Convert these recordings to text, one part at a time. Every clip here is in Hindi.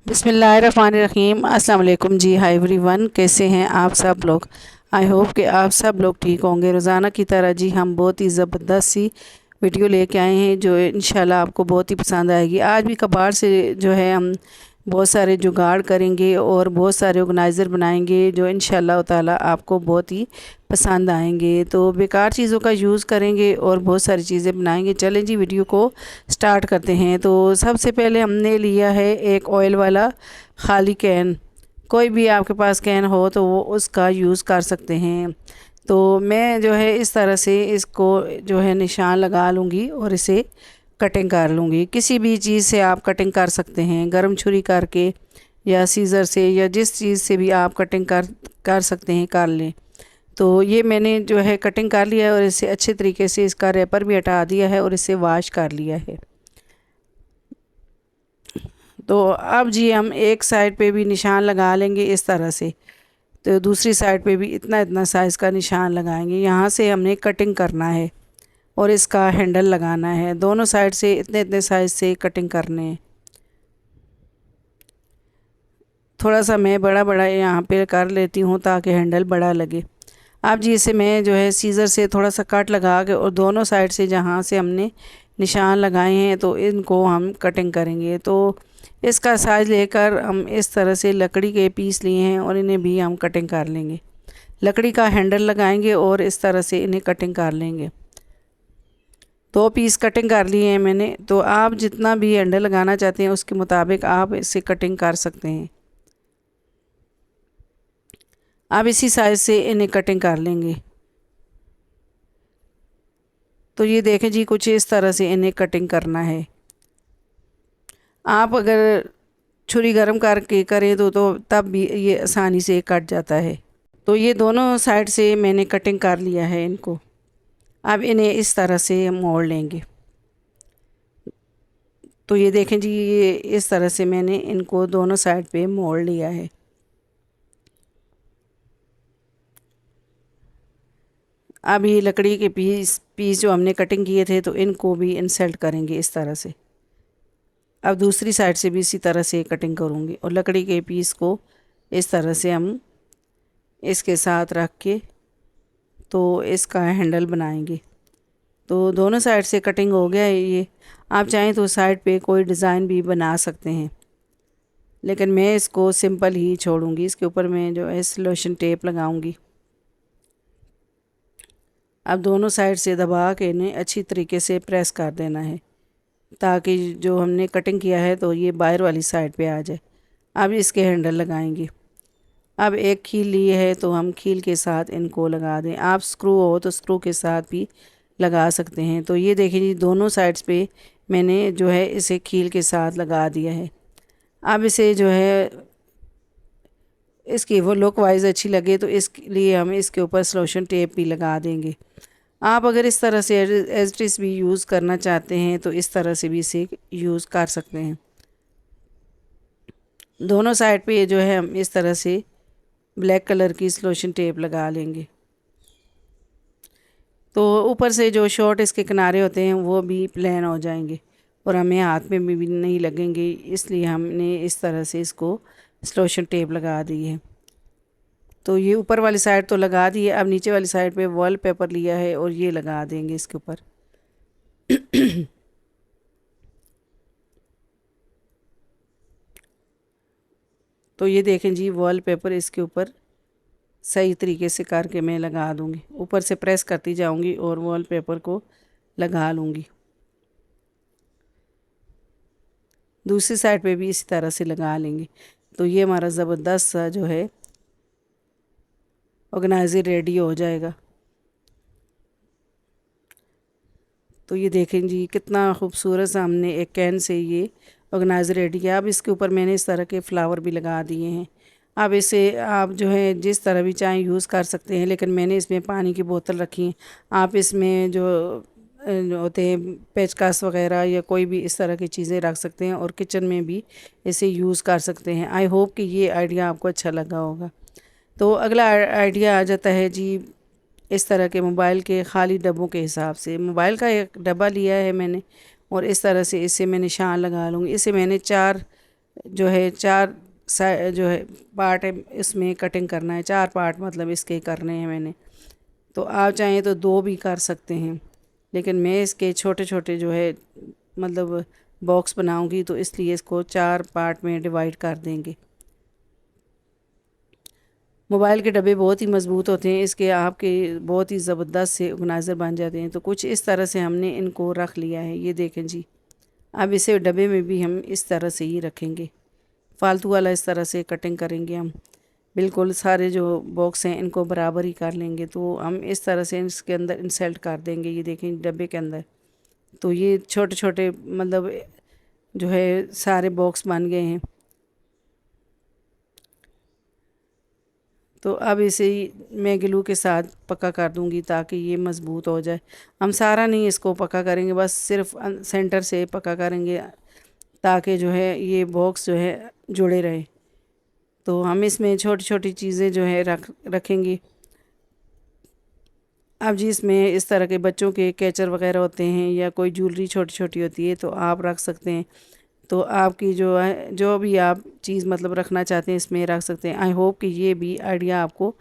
बिस्मिल्लाहिर्रहमानिर्रहीम। अस्सलाम वालेकुम जी। हाय एवरीवन, कैसे हैं आप सब लोग। आई होप कि आप सब लोग ठीक होंगे। रोज़ाना की तरह जी हम बहुत ही ज़बरदस्त सी वीडियो लेके आए हैं जो इंशाल्लाह आपको बहुत ही पसंद आएगी। आज भी कबाड़ से जो है हम बहुत सारे जुगाड़ करेंगे और बहुत सारे ऑर्गेनाइज़र बनाएंगे जो इंशाल्लाह ताला आपको बहुत ही पसंद आएंगे। तो बेकार चीज़ों का यूज़ करेंगे और बहुत सारी चीज़ें बनाएंगे। चलें जी वीडियो को स्टार्ट करते हैं। तो सबसे पहले हमने लिया है एक ऑयल वाला खाली कैन। कोई भी आपके पास कैन हो तो वो उसका यूज़ कर सकते हैं। तो मैं जो है इस तरह से इसको जो है निशान लगा लूँगी और इसे कटिंग कर लूँगी। किसी भी चीज़ से आप कटिंग कर सकते हैं, गर्म छुरी करके या सीज़र से या जिस चीज़ से भी आप कटिंग कर सकते हैं कर लें। तो ये मैंने जो है कटिंग कर लिया है और इसे अच्छे तरीके से इसका रैपर भी हटा दिया है और इसे वॉश कर लिया है। तो अब जी हम एक साइड पे भी निशान लगा लेंगे इस तरह से। तो दूसरी साइड पे भी इतना इतना साइज़ का निशान लगाएंगे। यहाँ से हमने कटिंग करना है और इसका हैंडल लगाना है। दोनों साइड से इतने इतने साइज़ से कटिंग करने हैं। थोड़ा सा मैं बड़ा बड़ा यहाँ पे कर लेती हूँ ताकि हैंडल बड़ा लगे। अब जी इसे मैं जो है सीज़र से थोड़ा सा कट लगा के और दोनों साइड से जहाँ से हमने निशान लगाए हैं तो इनको हम कटिंग करेंगे। तो इसका साइज़ लेकर हम इस तरह से लकड़ी के पीस लिए हैं और इन्हें भी हम कटिंग कर लेंगे। लकड़ी का हैंडल लगाएंगे और इस तरह से इन्हें कटिंग कर लेंगे। 2 पीस कटिंग कर लिए हैं मैंने। तो आप जितना भी हैंडल लगाना चाहते हैं उसके मुताबिक आप इसे कटिंग कर सकते हैं। अब इसी साइज़ से इन्हें कटिंग कर लेंगे। तो ये देखें जी कुछ इस तरह से इन्हें कटिंग करना है। आप अगर छुरी गर्म करके करें तो तब भी ये आसानी से कट जाता है। तो ये दोनों साइड से मैंने कटिंग कर लिया है इनको। अब इन्हें इस तरह से मोड़ लेंगे। तो ये देखें जी ये इस तरह से मैंने इनको दोनों साइड पे मोड़ लिया है। अब ये लकड़ी के पीस जो हमने कटिंग किए थे तो इनको भी इंसर्ट करेंगे इस तरह से। अब दूसरी साइड से भी इसी तरह से कटिंग करूँगी और लकड़ी के पीस को इस तरह से हम इसके साथ रख के तो इसका हैंडल बनाएंगे। तो दोनों साइड से कटिंग हो गया है ये। आप चाहें तो साइड पे कोई डिज़ाइन भी बना सकते हैं, लेकिन मैं इसको सिंपल ही छोड़ूंगी। इसके ऊपर मैं जो है सिलोशन टेप लगाऊंगी। अब दोनों साइड से दबा के इन्हें अच्छी तरीके से प्रेस कर देना है ताकि जो हमने कटिंग किया है तो ये बाहर वाली साइड पे आ जाए। अब इसके हैंडल लगाएंगे। अब एक कील लिए है तो हम कील के साथ इनको लगा दें। आप स्क्रू हो तो स्क्रू के साथ भी लगा सकते हैं। तो ये देखिए जी दोनों साइड्स पे मैंने जो है इसे कील के साथ लगा दिया है। अब इसे जो है इसकी वो लुक वाइज अच्छी लगे तो इसके लिए हम इसके ऊपर सलोशन टेप भी लगा देंगे। आप अगर इस तरह से एज इट इज़ भी यूज़ करना चाहते हैं तो इस तरह से भी इसे यूज़ कर सकते हैं। दोनों साइड पे जो है हम इस तरह से ब्लैक कलर की सलोशन टेप लगा लेंगे। तो ऊपर से जो शॉर्ट इसके किनारे होते हैं वो भी प्लेन हो जाएंगे और हमें हाथ में भी नहीं लगेंगे, इसलिए हमने इस तरह से इसको सलोशन टेप लगा दी है। तो ये ऊपर वाली साइड तो लगा दी है। अब नीचे वाली साइड पे वॉल पेपर लिया है और ये लगा देंगे इसके ऊपर। तो ये देखें जी वॉल पेपर इसके ऊपर सही तरीके से करके मैं लगा दूंगी। ऊपर से प्रेस करती जाऊंगी और वॉल पेपर को लगा लूँगी। दूसरी साइड पे भी इसी तरह से लगा लेंगे। तो ये हमारा ज़बरदस्त सा जो है ऑर्गेनाइज़र रेडी हो जाएगा। तो ये देखें जी कितना खूबसूरत सा हमने एक कैन से ये ऑर्गेनाइज़र रेडी किया। अब इसके ऊपर मैंने इस तरह के फ्लावर भी लगा दिए हैं। अब इसे आप जो है जिस तरह भी चाहें यूज़ कर सकते हैं, लेकिन मैंने इसमें पानी की बोतल रखी है। आप इसमें जो होते हैं पेचकस वगैरह या कोई भी इस तरह की चीज़ें रख सकते हैं और किचन में भी इसे यूज़ कर सकते हैं। आई होप कि ये आइडिया आपको अच्छा लगा होगा। तो अगला आइडिया आ जाता है जी इस तरह के मोबाइल के ख़ाली डब्बों के हिसाब से। मोबाइल का एक डब्बा लिया है मैंने और इस तरह से इसे मैं निशान लगा लूँगी। इसे मैंने 4 जो है चार जो है पार्ट है, इसमें कटिंग करना है। 4 पार्ट मतलब इसके करने हैं मैंने। तो आप चाहें तो 2 भी कर सकते हैं, लेकिन मैं इसके छोटे छोटे जो है मतलब बॉक्स बनाऊंगी, तो इसलिए इसको 4 पार्ट में डिवाइड कर देंगे। मोबाइल के डब्बे बहुत ही मज़बूत होते हैं, इसके आपके बहुत ही ज़बरदस्त से ऑर्गेनाइज़र बन जाते हैं। तो कुछ इस तरह से हमने इनको रख लिया है, ये देखें जी। अब इसे डब्बे में भी हम इस तरह से ही रखेंगे, फालतू वाला इस तरह से कटिंग करेंगे हम। बिल्कुल सारे जो बॉक्स हैं इनको बराबर ही कर लेंगे। तो हम इस तरह से इसके अंदर इंसर्ट कर देंगे, ये देखें डब्बे के अंदर। तो ये छोटे छोटे मतलब जो है सारे बॉक्स बन गए हैं। तो अब इसे मैं ग्लू के साथ पक्का कर दूंगी ताकि ये मज़बूत हो जाए। हम सारा नहीं इसको पक्का करेंगे, बस सिर्फ सेंटर से पक्का करेंगे ताकि जो है ये बॉक्स जो है जुड़े रहे। तो हम इसमें छोटी छोटी चीज़ें जो है रखेंगे। अब जी इसमें इस तरह के बच्चों के कैचर वगैरह होते हैं या कोई ज्वेलरी छोटी छोटी होती है तो आप रख सकते हैं। तो आपकी जो है जो भी आप चीज़ मतलब रखना चाहते हैं इसमें रख सकते हैं। आई होप कि ये भी आइडिया आपको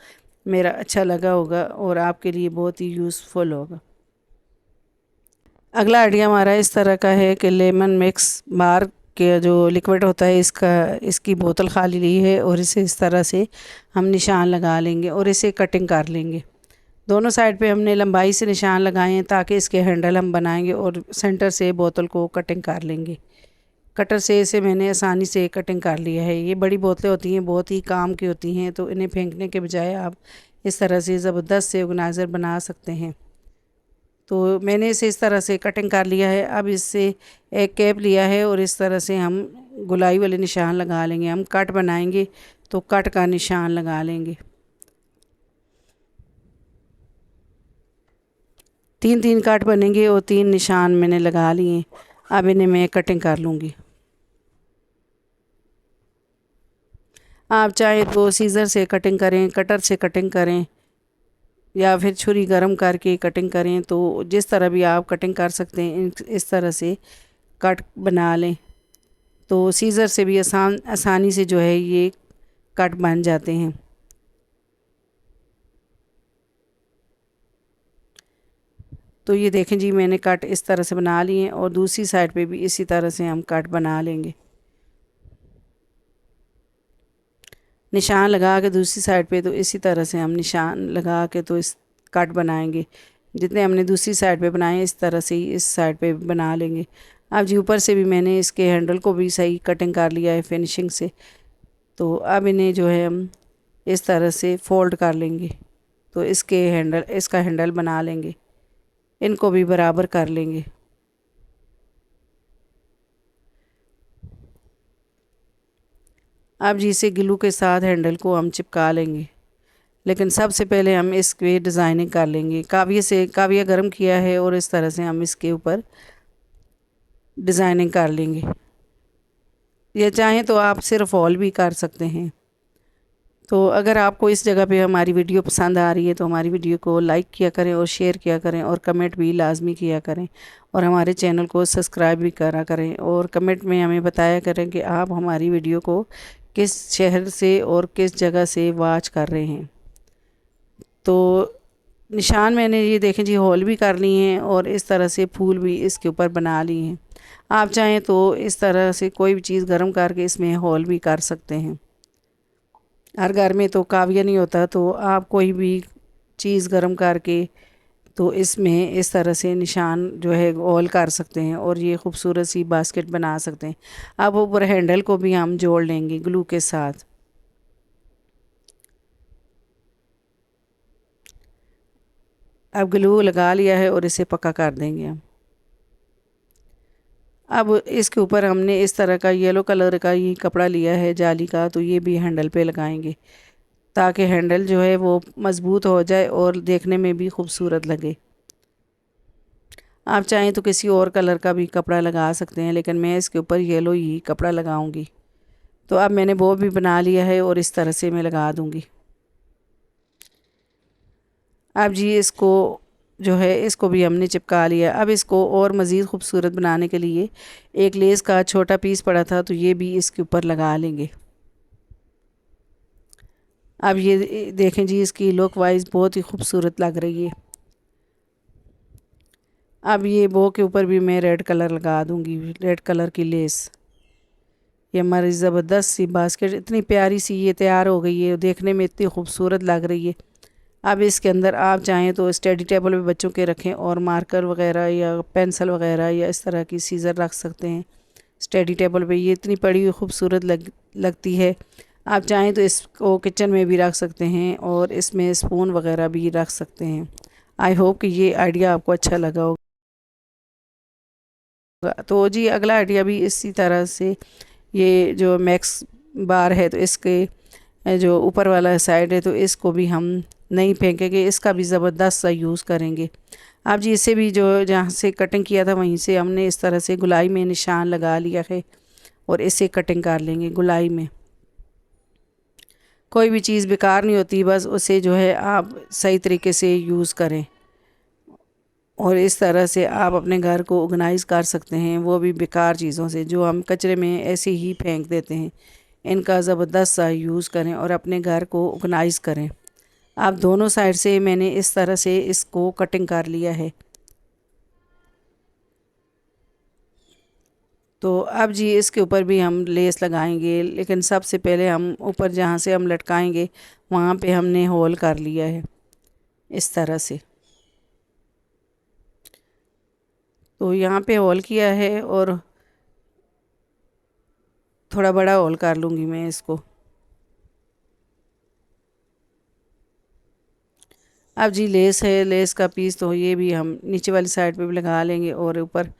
मेरा अच्छा लगा होगा और आपके लिए बहुत ही यूज़फुल होगा। अगला आइडिया हमारा इस तरह का है कि लेमन मिक्स बार के जो लिक्विड होता है इसकी बोतल खाली ली है और इसे इस तरह से हम निशान लगा लेंगे और इसे कटिंग कर लेंगे। दोनों साइड पे हमने लंबाई से निशान लगाए हैं ताकि इसके हैंडल हम बनाएंगे और सेंटर से बोतल को कटिंग कर लेंगे। कटर से इसे मैंने आसानी से कटिंग कर लिया है। ये बड़ी बोतलें होती हैं, बहुत ही काम की होती हैं, तो इन्हें फेंकने के बजाय आप इस तरह से ज़बरदस्त से ऑर्गेनाइज़र बना सकते हैं। तो मैंने इसे इस तरह से कटिंग कर लिया है। अब इससे एक कैप लिया है और इस तरह से हम गुलाई वाले निशान लगा लेंगे। हम कट बनाएंगे तो कट का निशान लगा लेंगे। 3 कट बनेंगे और 3 निशान मैंने लगा लिए। अब इन्हें मैं कटिंग कर लूँगी। आप चाहे तो सीज़र से कटिंग करें, कटर से कटिंग करें या फिर छुरी गरम करके कटिंग करें। तो जिस तरह भी आप कटिंग कर सकते हैं इस तरह से कट बना लें। तो सीज़र से भी आसानी से जो है ये कट बन जाते हैं। तो ये देखें जी मैंने कट इस तरह से बना लिए हैं और दूसरी साइड पे भी इसी तरह से हम कट बना लेंगे। निशान लगा के दूसरी साइड पे तो इसी तरह से हम निशान लगा के तो इस कट बनाएंगे। जितने हमने दूसरी साइड पे बनाए इस तरह से ही इस साइड पे बना लेंगे। अब जी ऊपर से भी मैंने इसके हैंडल को भी सही कटिंग कर लिया है फिनिशिंग से। तो अब इन्हें जो है हम इस तरह से फोल्ड कर लेंगे। तो इसका हैंडल बना लेंगे, इनको भी बराबर कर लेंगे। अब जी इसे ग्लू के साथ हैंडल को हम चिपका लेंगे, लेकिन सबसे पहले हम इसकी डिज़ाइनिंग कर लेंगे। काविया गर्म किया है और इस तरह से हम इसके ऊपर डिज़ाइनिंग कर लेंगे। या चाहें तो आप सिर्फ ऑल भी कर सकते हैं। तो अगर आपको इस जगह पे हमारी वीडियो पसंद आ रही है तो हमारी वीडियो को लाइक किया करें और शेयर किया करें और कमेंट भी लाजमी किया करें और हमारे चैनल को सब्सक्राइब भी करा करें और कमेंट में हमें बताया करें कि आप हमारी वीडियो को किस शहर से और किस जगह से वॉच कर रहे हैं। तो निशान मैंने ये देखें जी होल भी कर लिए हैं और इस तरह से फूल भी इसके ऊपर बना लिए हैं। आप चाहें तो इस तरह से कोई भी चीज़ गर्म करके इसमें होल भी कर सकते हैं। हर घर में तो काविया नहीं होता, तो आप कोई भी चीज़ गर्म करके तो इसमें इस तरह से निशान जो है होल कर सकते हैं और ये खूबसूरत सी बास्केट बना सकते हैं। अब ऊपर हैंडल को भी हम जोड़ लेंगे ग्लू के साथ। अब ग्लू लगा लिया है और इसे पक्का कर देंगे हम। अब इसके ऊपर हमने इस तरह का येलो कलर का ये कपड़ा लिया है जाली का, तो ये भी हैंडल पे लगाएंगे ताकि हैंडल जो है वो मज़बूत हो जाए और देखने में भी खूबसूरत लगे। आप चाहें तो किसी और कलर का भी कपड़ा लगा सकते हैं, लेकिन मैं इसके ऊपर येलो ही कपड़ा लगाऊंगी। तो अब मैंने वो भी बना लिया है और इस तरह से मैं लगा दूंगी। अब जी इसको जो है इसको भी हमने चिपका लिया। अब इसको और मज़ीद खूबसूरत बनाने के लिए एक लेस का छोटा पीस पड़ा था, तो ये भी इसके ऊपर लगा लेंगे। अब ये देखें जी, इसकी लुक वाइज बहुत ही खूबसूरत लग रही है। अब ये बो के ऊपर भी मैं रेड कलर लगा दूंगी, रेड कलर की लेस। ये हमारी ज़बरदस्त सी बास्केट इतनी प्यारी सी ये तैयार हो गई है, देखने में इतनी खूबसूरत लग रही है। अब इसके अंदर आप चाहें तो स्टडी टेबल पे बच्चों के रखें और मार्कर वगैरह या पेंसिल वगैरह या इस तरह की सीज़र रख सकते हैं स्टडी टेबल पे। ये इतनी बड़ी हुई खूबसूरत लगती है। आप चाहें तो इसको किचन में भी रख सकते हैं और इसमें स्पून वगैरह भी रख सकते हैं। आई होप कि ये आइडिया आपको अच्छा लगा होगा। तो जी अगला आइडिया भी इसी तरह से, ये जो मैक्स बार है तो इसके जो ऊपर वाला साइड है तो इसको भी हम नहीं फेंकेंगे, इसका भी ज़बरदस्त सा यूज़ करेंगे। आप जी इसे भी जो जहाँ से कटिंग किया था वहीं से हमने इस तरह से गुलाई में निशान लगा लिया है और इसे कटिंग कर लेंगे गुलाई में। कोई भी चीज़ बेकार नहीं होती, बस उसे जो है आप सही तरीके से यूज़ करें और इस तरह से आप अपने घर को ऑर्गेनाइज़ कर सकते हैं, वो भी बेकार चीज़ों से जो हम कचरे में ऐसे ही फेंक देते हैं। इनका ज़बरदस्त सा यूज़ करें और अपने घर को ऑर्गेनाइज़ करें। आप दोनों साइड से मैंने इस तरह से इसको कटिंग कर लिया है। तो अब जी इसके ऊपर भी हम लेस लगाएंगे, लेकिन सबसे पहले हम ऊपर जहाँ से हम लटकाएंगे वहाँ पे हमने होल कर लिया है इस तरह से। तो यहाँ पे होल किया है और थोड़ा बड़ा होल कर लूँगी मैं इसको। अब जी लेस है, लेस का पीस तो ये भी हम नीचे वाली साइड पे भी लगा लेंगे और ऊपर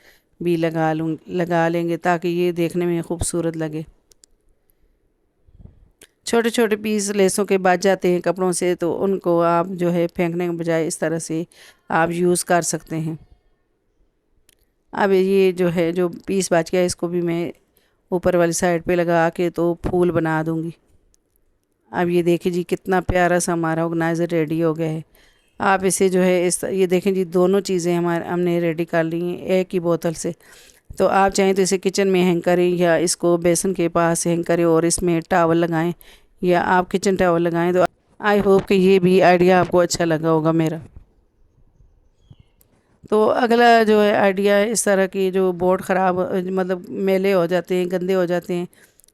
भी लगा लेंगे ताकि ये देखने में खूबसूरत लगे। छोटे छोटे पीस लेसों के बच जाते हैं कपड़ों से, तो उनको आप जो है फेंकने के बजाय इस तरह से आप यूज़ कर सकते हैं। अब ये जो है जो पीस बच गया इसको भी मैं ऊपर वाली साइड पे लगा के तो फूल बना दूँगी। अब ये देखिए जी कितना प्यारा सा हमारा ऑर्गेनाइज़र रेडी हो गया है। आप इसे जो है ये देखें जी, दोनों चीज़ें हमने रेडी कर ली हैं एक ही बोतल से। तो आप चाहें तो इसे किचन में हैंग करें या इसको बेसन के पास हैंग करें और इसमें टॉवल लगाएं या आप किचन टॉवल लगाएं। तो आई होप कि ये भी आइडिया आपको अच्छा लगा होगा मेरा। तो अगला जो है आइडिया, इस तरह की जो बोर्ड ख़राब मतलब मैले हो जाते हैं, गंदे हो जाते हैं,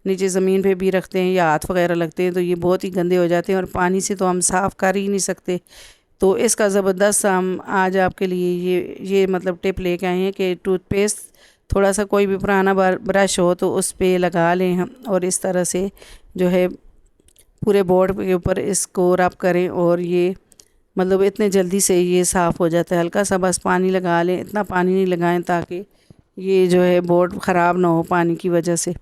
नीचे ज़मीन पे भी रखते हैं या हाथ वगैरह लगते हैं तो ये बहुत ही गंदे हो जाते हैं और पानी से तो हम साफ़ कर ही नहीं सकते। तो इसका ज़बरदस्त हम आज आपके लिए ये मतलब टिप लेके आए हैं कि टूथपेस्ट थोड़ा सा कोई भी पुराना ब्रश हो तो उस पर लगा लें हम और इस तरह से जो है पूरे बोर्ड के ऊपर इसको रब करें और ये मतलब इतने जल्दी से ये साफ़ हो जाता है। हल्का सा बस पानी लगा लें, इतना पानी नहीं लगाएं ताकि ये जो है बोर्ड ख़राब ना हो पानी की वजह से।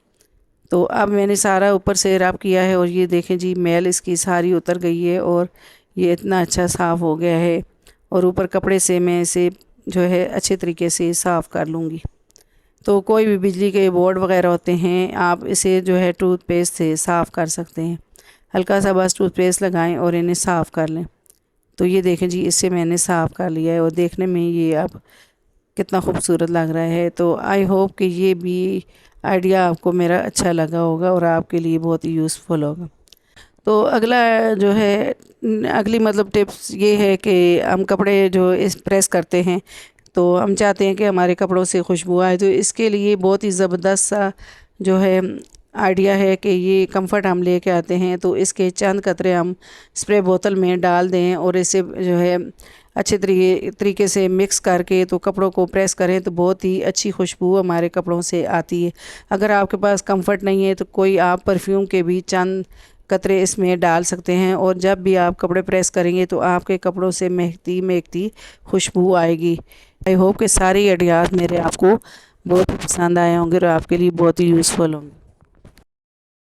तो अब मैंने सारा ऊपर से रब किया है और ये देखें जी मैल इसकी सारी उतर गई है और ये इतना अच्छा साफ़ हो गया है। और ऊपर कपड़े से मैं इसे जो है अच्छे तरीके से साफ़ कर लूँगी। तो कोई भी बिजली के बोर्ड वगैरह होते हैं, आप इसे जो है टूथपेस्ट से साफ़ कर सकते हैं। हल्का सा बस टूथपेस्ट लगाएं और इन्हें साफ़ कर लें। तो ये देखें जी इससे मैंने साफ़ कर लिया है और देखने में ये अब कितना खूबसूरत लग रहा है। तो आई होप कि ये भी आइडिया आपको मेरा अच्छा लगा होगा और आपके लिए बहुत ही यूज़फुल होगा। तो अगला जो है अगली मतलब टिप्स ये है कि हम कपड़े जो इस प्रेस करते हैं तो हम चाहते हैं कि हमारे कपड़ों से खुशबू आए। तो इसके लिए बहुत ही ज़बरदस्त सा जो है आइडिया है कि ये कंफर्ट हम लेके आते हैं तो इसके चंद कतरे हम स्प्रे बोतल में डाल दें और इसे जो है अच्छे तरीके से मिक्स करके तो कपड़ों को प्रेस करें तो बहुत ही अच्छी खुशबू हमारे कपड़ों से आती है। अगर आपके पास कंफर्ट नहीं है तो कोई आप परफ्यूम के भी चंद कतरे इसमें डाल सकते हैं और जब भी आप कपड़े प्रेस करेंगे तो आपके कपड़ों से महकती महकती खुशबू आएगी। आई होप कि सारे आइडियाज़ मेरे आपको बहुत पसंद आए होंगे और आपके लिए बहुत ही यूज़फुल होंगे।